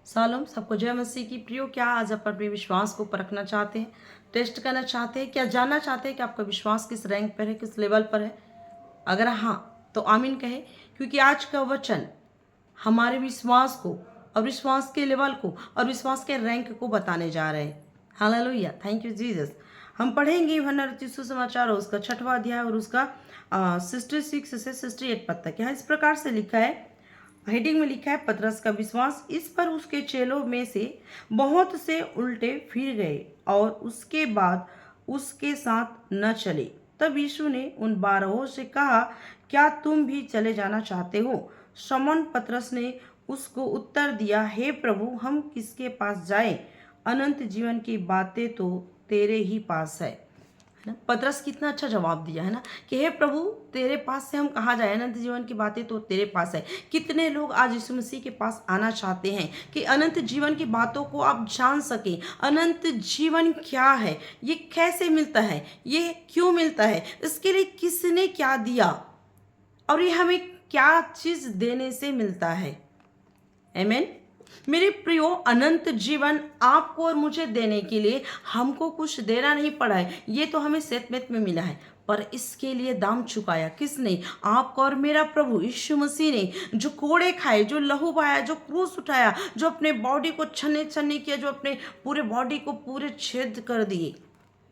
सालों सबको जय मसीह की। प्रियो, क्या आज आप अपने विश्वास को परखना चाहते हैं, टेस्ट करना चाहते हैं, क्या जानना चाहते हैं कि आपका विश्वास किस रैंक पर है, किस लेवल पर है? अगर हाँ तो आमीन कहे, क्योंकि आज का वचन हमारे विश्वास को और विश्वास के लेवल को और विश्वास के रैंक को बताने जा रहे हैं। Hallelujah, thank you Jesus. हम पढ़ेंगे यूहन्ना रचित सुसमाचार उसका 6वां अध्याय और उसका 66 से 68 पद तक। यहाँ इस प्रकार से लिखा है, हेडिंग में लिखा है, पतरस का विश्वास। इस पर उसके चेलों में से बहुत से उल्टे फिर गए और उसके बाद उसके साथ न चले। तब यीशु ने उन 12 से कहा, क्या तुम भी चले जाना चाहते हो? शमौन पतरस ने उसको उत्तर दिया, हे प्रभु, हम किसके पास जाएं? अनंत जीवन की बातें तो तेरे ही पास है ना। पतरस कितना अच्छा जवाब दिया है ना कि हे प्रभु, तेरे पास से हम कहाँ जाए? अनंत जीवन की बातें तो तेरे पास है। कितने लोग आज यीशु मसीह के पास आना चाहते हैं कि अनंत जीवन की बातों को आप जान सके। अनंत जीवन क्या है, ये कैसे मिलता है, ये क्यों मिलता है, इसके लिए किसने क्या दिया और ये हमें क्या चीज देने से मिलता है। आमीन। मेरे प्रियो, अनंत जीवन आपको और मुझे देने के लिए हमको कुछ देना नहीं पड़ा है, ये तो हमें सेतमेत में मिला है, पर इसके लिए दाम चुकाया किसने? आपको और मेरा प्रभु यीशु मसीह ने। जो कोड़े खाए, जो लहू बहाया, जो क्रूस उठाया, जो अपने बॉडी को छन्ने छन्ने किया, जो अपने पूरे बॉडी को पूरे छेद कर दिए,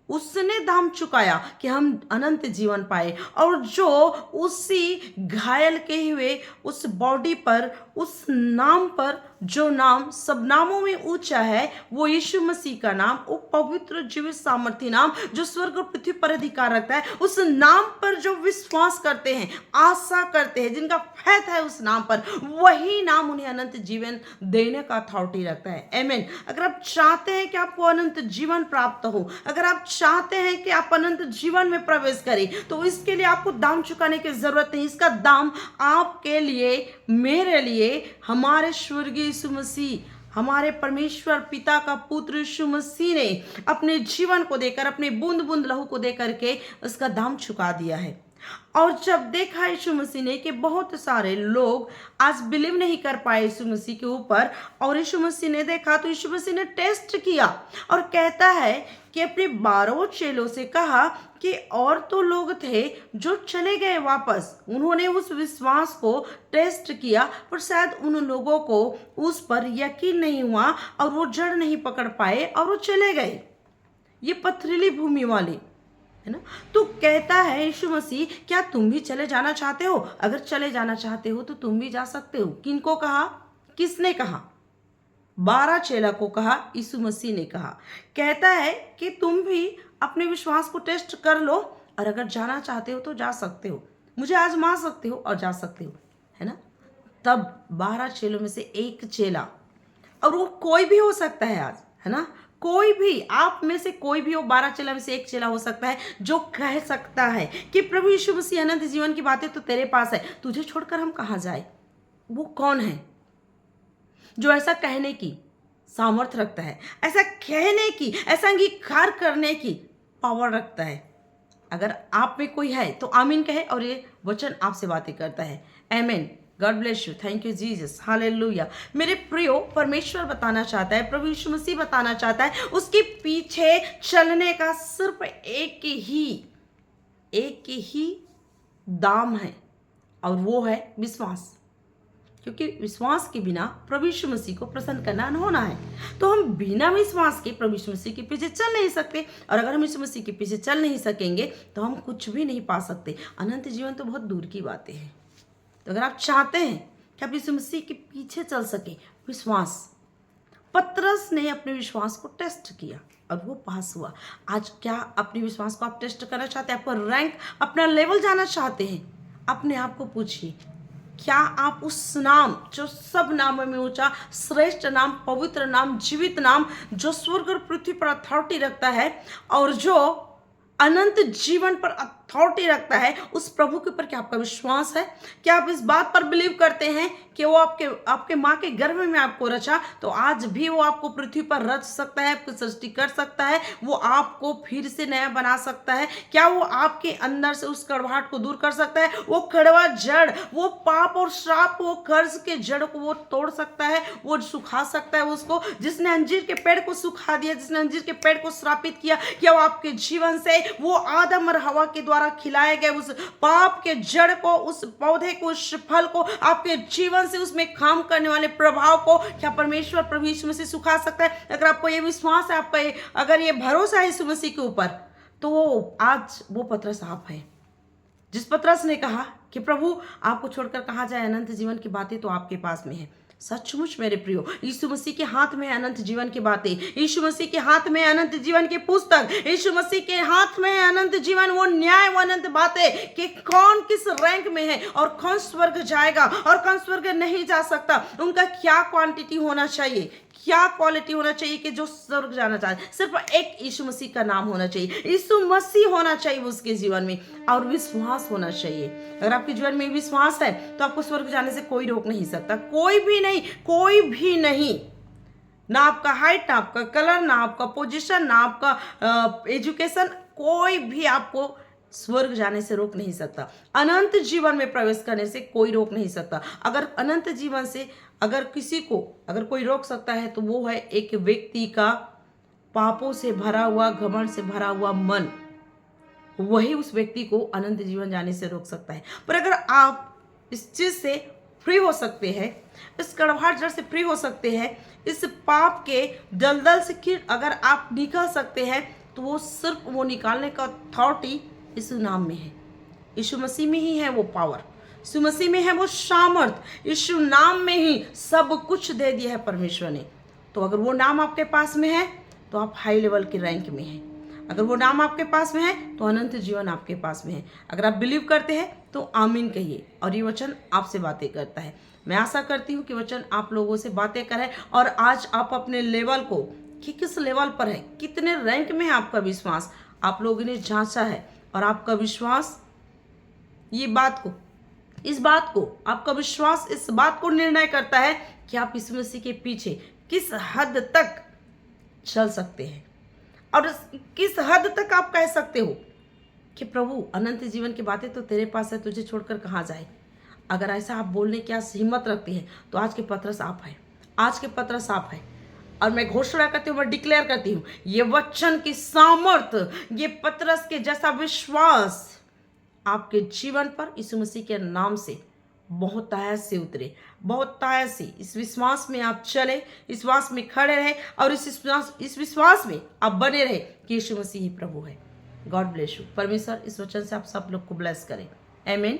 उसने दाम चुकाया कि हम अनंत जीवन पाए। और जो उसी घायल के हुए उस बॉडी पर, उस नाम पर, जो नाम सब नामों में ऊंचा है, वो यीशु मसीह का नाम, वो पवित्र जीवित सामर्थी नाम जो स्वर्ग और पृथ्वी पर अधिकार रखता है, उस नाम पर जो विश्वास करते हैं, आशा करते हैं, जिनका फैथ है उस नाम पर, वही नाम उन्हें अनंत जीवन देने का अथॉरिटी रखता है। आमीन। अगर आप चाहते हैं कि आपको अनंत जीवन प्राप्त हो, अगर आप चाहते हैं कि आप अनंत जीवन में प्रवेश करें, तो इसके लिए आपको दाम चुकाने की जरूरत नहीं। इसका दाम आपके लिए, मेरे लिए, हमारे स्वर्गीय यीशु मसीह, हमारे परमेश्वर पिता का पुत्र यीशु मसीह ने अपने जीवन को देकर, अपने बूंद बूंद लहू को देकर के उसका दाम चुका दिया है। और जब देखा यीशु मसीह ने कि बहुत सारे लोग आज बिलीव नहीं कर पाए यीशु मसीह के ऊपर, और यीशु मसीह ने देखा, तो यीशु मसीह ने टेस्ट किया और कहता है कि अपने 12 चेलों से कहा कि और तो लोग थे जो चले गए वापस, उन्होंने उस विश्वास को टेस्ट किया, पर शायद उन लोगों को उस पर यकीन नहीं हुआ और वो जड़ नहीं पकड़ पाए और वो चले गए, ये पथरीली भूमि वाले, है ना। तो कहता है यीशु मसीह, क्या तुम भी चले जाना चाहते हो? अगर चले जाना चाहते हो तो तुम भी जा सकते हो। किनको कहा? किसने कहा? 12 चेला को कहा, यीशु मसीह ने कहा। कहता है कि तुम भी अपने विश्वास को टेस्ट कर लो और अगर जाना चाहते हो तो जा सकते हो, मुझे आजमा सकते हो और जा सकते हो, है ना। तब 12 चेलों में से एक चेला, और वो कोई भी हो सकता है आज, है ना, कोई भी, आप में से कोई भी हो, 12 चेला में से एक चेला हो सकता है जो कह सकता है कि प्रभु यीशु मसीह, अनंत जीवन की बातें तो तेरे पास है, तुझे छोड़कर हम कहाँ जाए। वो कौन है जो ऐसा कहने की सामर्थ्य रखता है, ऐसा कहने की, ऐसा अंगीकार करने की पावर रखता है? अगर आप में कोई है तो आमीन कहे और ये वचन आपसे बातें करता है। आमीन। God bless you, thank you Jesus, hallelujah. मेरे प्रियो, परमेश्वर बताना चाहता है, प्रभु यीशु मसीह बताना चाहता है, उसके पीछे चलने का सिर्फ एक ही दाम है, और वो है विश्वास। क्योंकि विश्वास के बिना प्रभु यीशु मसीह को प्रसन्न करना न होना है, तो हम बिना विश्वास के प्रभु यीशु मसीह के पीछे चल नहीं सकते, और अगर हम यीशु मसीह के पीछे चल नहीं सकेंगे तो हम कुछ भी नहीं पा सकते। अनंत जीवन तो बहुत दूर की बातें हैं। तो अगर आप चाहते हैं कि आप यीशु मसीह के पीछे चल सके, विश्वास, पतरस ने अपने विश्वास को टेस्ट किया और वो पास हुआ। आज क्या अपने विश्वास को आप टेस्ट करना चाहते हैं? आपको रैंक, अपना लेवल जानना चाहते हैं? अपने आप को पूछिए, क्या आप उस नाम जो सब नामों में ऊंचा, श्रेष्ठ नाम, पवित्र नाम, जीवित नाम, जो स्वर्ग और पृथ्वी पर अथॉरिटी रखता है और जो अनंत जीवन पर अथॉरिटी रखता है, उस प्रभु के ऊपर क्या आपका विश्वास है? क्या आप इस बात पर बिलीव करते हैं कि वो आपके माँ के गर्भ में आपको रचा, तो आज भी वो आपको पृथ्वी पर रच सकता है, आपकी सृष्टि कर सकता है, वो आपको फिर से नया बना सकता है? क्या वो आपके अंदर से उस कड़वाहट को दूर कर सकता है? वो कड़वा जड़, वो पाप और श्राप, वो कर्ज के जड़ को वो तोड़ सकता है, वो सुखा सकता है उसको। जिसने अंजीर के पेड़ को सुखा दिया, जिसने अंजीर के पेड़ को श्रापित किया, क्या वो आपके जीवन से वो आदम और हवा के द्वारा खिलाए गए उस पाप के जड़ को, उस पौधे को, उस फल को, आपके जीवन से उसमें काम करने वाले प्रभाव को क्या परमेश्वर प्रभु यीशु मसीह सुखा सकता है? अगर आपको ये विश्वास है, आपका अगर ये भरोसा है यीशु मसीह के ऊपर, तो वो आज वो पतरस आप है जिस पतरस ने कहा कि प्रभु आपको छोड़कर कहाँ जाए, अनंत जीवन की बातें तो आपके पास में है। सचमुच मेरे प्रियो, यीशु मसीह के हाथ में अनंत जीवन की बातें, यीशु मसीह के हाथ में अनंत जीवन की पुस्तक, यीशु मसीह के हाथ में अनंत जीवन, वो न्याय, वो अनंत बातें कि कौन किस रैंक में है और कौन स्वर्ग जाएगा और कौन स्वर्ग नहीं जा सकता। उनका क्या क्वांटिटी होना चाहिए, क्या क्वालिटी होना चाहिए कि जो स्वर्ग जाना चाहते। सिर्फ एक यीशु मसीह का नाम होना चाहिए, यीशु मसीह होना चाहिए उसके जीवन में, और विश्वास होना चाहिए। अगर आपके जीवन में विश्वास है तो आपको स्वर्ग जाने से कोई रोक नहीं सकता, कोई भी नहीं, कोई भी नहीं। ना आपका हाइट, ना आपका कलर, ना आपका पोजीशन, ना आपका एजुकेशन, कोई भी आपको स्वर्ग जाने से रोक नहीं सकता। अनंत जीवन में प्रवेश करने से कोई रोक नहीं सकता। अगर अनंत जीवन से अगर किसी को अगर कोई रोक सकता है तो वो है एक व्यक्ति का पापों से भरा हुआ, घमंड से भरा हुआ मन। वही उस व्यक्ति को अनंत जीवन जाने से रोक सकता है। पर अगर आप इस चीज से फ्री हो सकते हैं, इस कड़वाहट जड़ से फ्री हो सकते हैं, इस पाप के दलदल से अगर आप निकल सकते हैं, तो वो सिर्फ वो निकालने का अथॉरिटी यीशु नाम में है। यीशु मसीह में ही है वो पावर, यीशु मसीह में है वो सामर्थ। यीशु नाम में ही सब कुछ दे दिया है परमेश्वर ने। तो अगर वो नाम आपके पास में है तो आप हाई लेवल के रैंक में हैं। अगर वो नाम आपके पास में है तो अनंत जीवन आपके पास में है। अगर आप बिलीव करते हैं तो आमीन कहिए, और ये वचन आपसे बातें करता है। मैं आशा करती हूँ कि वचन आप लोगों से बातें करे, और आज आप अपने लेवल को कि किस लेवल पर है, कितने रैंक में है आपका विश्वास, आप लोगों ने जांचा है। और आपका विश्वास इस बात को आपका विश्वास इस बात को निर्णय करता है कि आप यीशु मसीह के पीछे किस हद तक चल सकते हैं, और किस हद तक आप कह सकते हो कि प्रभु अनंत जीवन की बातें तो तेरे पास है, तुझे छोड़कर कहाँ जाए। अगर ऐसा आप बोलने की आज हिम्मत रखते हैं तो आज के पतरस आप है, आज के पतरस आप है। और मैं घोषणा करती हूँ, मैं डिक्लेयर करती हूँ, ये वचन की सामर्थ, ये पतरस के जैसा विश्वास आपके जीवन पर यीशु मसीह के नाम से बहुत तायत से उतरे, बहुत तायत से। इस विश्वास में आप चले, इस विश्वास में खड़े रहे, और इस विश्वास में आप बने रहे कि यीशु मसीह ही प्रभु है। God bless you. परमेश्वर इस वचन से आप सब लोग को ब्लेस करें। आमीन।